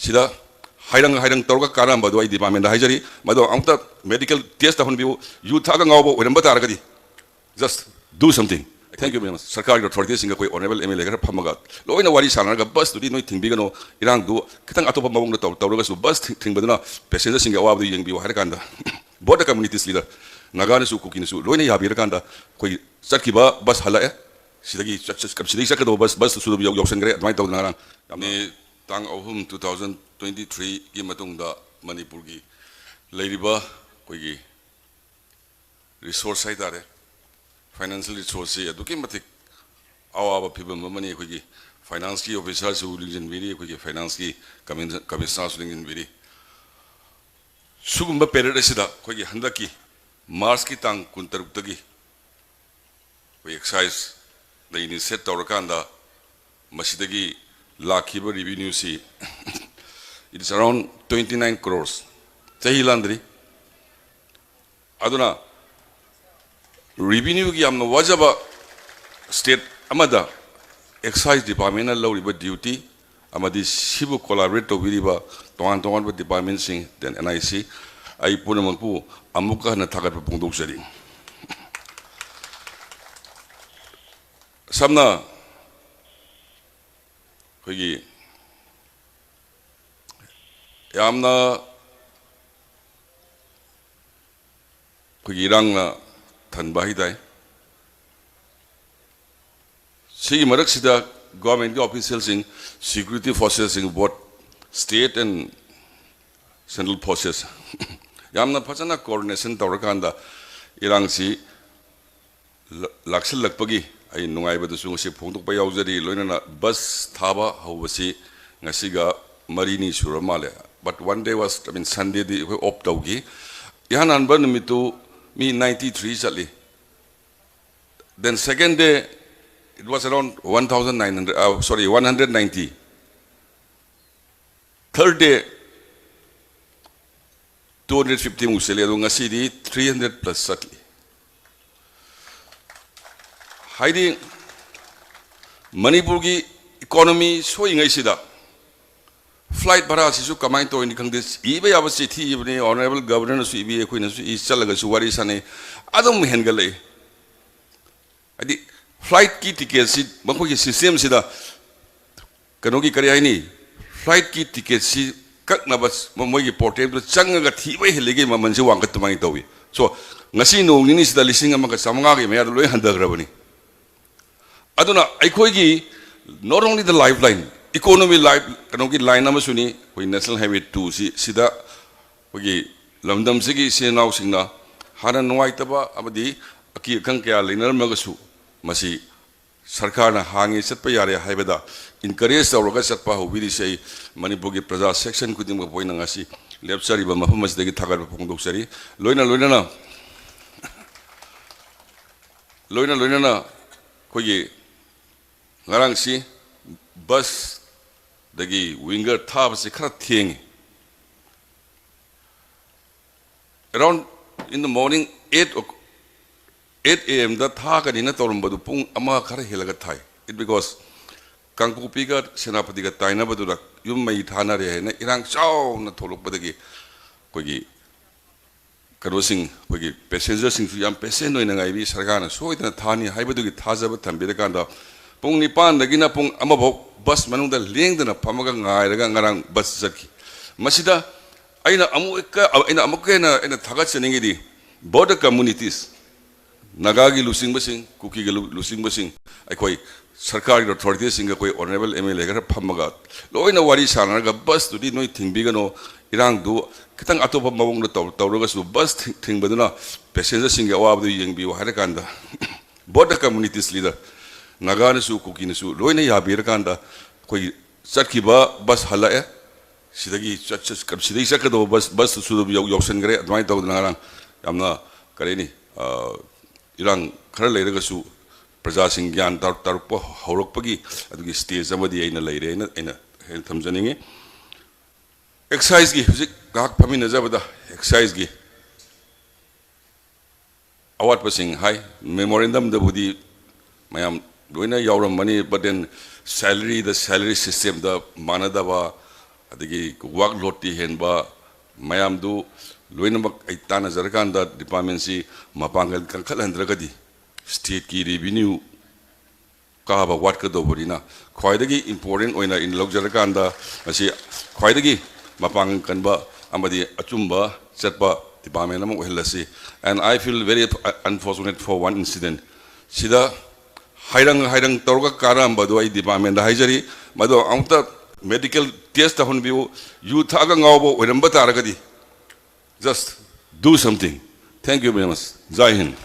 sida hairang tawga karam badu ai department da haijari mado amta medical test hon biu you thaga ngawbo oiramba taragadi just do something. Thank you very much. Sarkar authority singa koi honorable MLA gar phamaga loina wari sanaraga bus tu noi thingbigano irang du kitang atopa mawong na tawraga su bus thingbaduna passenger singa awab du yengbiu harakanda board communities leader nagana su kukin su loina yabira kanda koi satkiba bus hala sidagi sidagi sakado bus su du yoksen gre admai tawna rang ni tang ahum 2023 gi matungda manipur gi leiriba koi gi resource sai dare financial resource aduki matik awaba people mamani kogi finance ki officer su lingin biri kogi finance ki commissioner su lingin biri sugumba period asida kogi handaki mars ki tang kuntaruk tagi koi exercise da ini set tawrakanda masidagi lakhiba revenue si it is around 29 crores chahi landri aduna revenue ki amna wajaba state amada excise department na lawriba duty amadi sibu collaborate to biriba tongan ba department sing then NIC ai punamangpu amuka na thagat pa pungdok sari samna kogi yamna kogi rangna Tanbahi dai. See, Maraksida government officials in security forces in both state and central forces. Yamna Pachana coordination Taurakanda Irangsi Laksal Lakpagi, I know I would assume she Punto Payazari, Luna bus Taba, Hovasi, Nasiga, Marini Suramale. But one day was, Sunday, the Optaugi. Yanan Burnamitu. Me 93 sadly. Then second day, it was around 190. Third day, 250 museli. Ngasi 300 plus sadly. Hiding Manipur ki economy showing isida. Flight bara sisu kamai to ini kang this ibe abasi thi ibne honorable governor su ibe ko inasu isalaga su wari sane adum hengale adi flight ki ticket si bangko ki system sida kano ki kari aini flight ki ticket si kak na bas moi ki portable changa thi bai helege maman si wang kat mai tawi so ngasi no ni sida lising amaka samanga ki me adu loi handagrabani aduna ai khoi ki not only the lifeline economy life kanoki line nama suni koi national highway 2 si sida koi lamdam sigi senau singna hana nuai taba amadi aki khang kya liner magasu masi sarkar na hangi satpa yare haibada encourage tawraga satpa hobiri sei manipur gi praja section kudim ko poina ngasi lepsari ba mafam masdagi thagar phongdok sari loina na koi ngarang si bus dagi winger thab se khara thieng around in the morning 8 a.m. da tha ka dina torum badu pung ama khara helaga thai it because kangpupi ga senapati ga taina badu rak yum mai thana re na irang chau na tholok badagi kogi karosing kogi passenger sing yam passenger noina ngai bi sarga na soidana thani haibadu gi thajaba thambira kanda pung nipan dagina pung amabok bus manung da leng dana pamaga ngai raga ngarang bus jaki masida aina amuka na thagat cheningi di border communities nagagi lusing basing kuki ga lusing basing aikoi sarkari authority singa koi honorable MLA gar phamaga loina wari sanaraga bus tu di noi thingbigano irang du kitang atopa mawong na tawraga su bus thingbaduna passenger singa awab du yengbiu harakanda border communities leader Nagana su kukin su loina yabir kanda koi satkiba bus hala sidagi sidagi sakado bus su yoksen gre admai taw narang yamna kareni irang khara leiraga su praja sing gyan tarukpa horokpagi adugi stage amadi aina leire aina thamjaningi exercise gi hujik gak phamina jabada exercise gi awat pasing hai memorandum da budi mayam loina yauram money but then the salary system the manadaba adagi workload ti henba mayam du loinamak ay tanazarkanda department si mapangal kangkalandragadi state ki revenue kahaba wat ka doborina khwaidagi important oina in logjarakanda asi khwaidagi mapang kanba amadi achumba chatba department among helasi and I feel very unfortunate for one incident sida hairang torga karam badu ai department da haijari madu amta medical test ta hunbiu you thaga ngawbo oiramba taragadi just do something. Thank you very much. Jai Hind.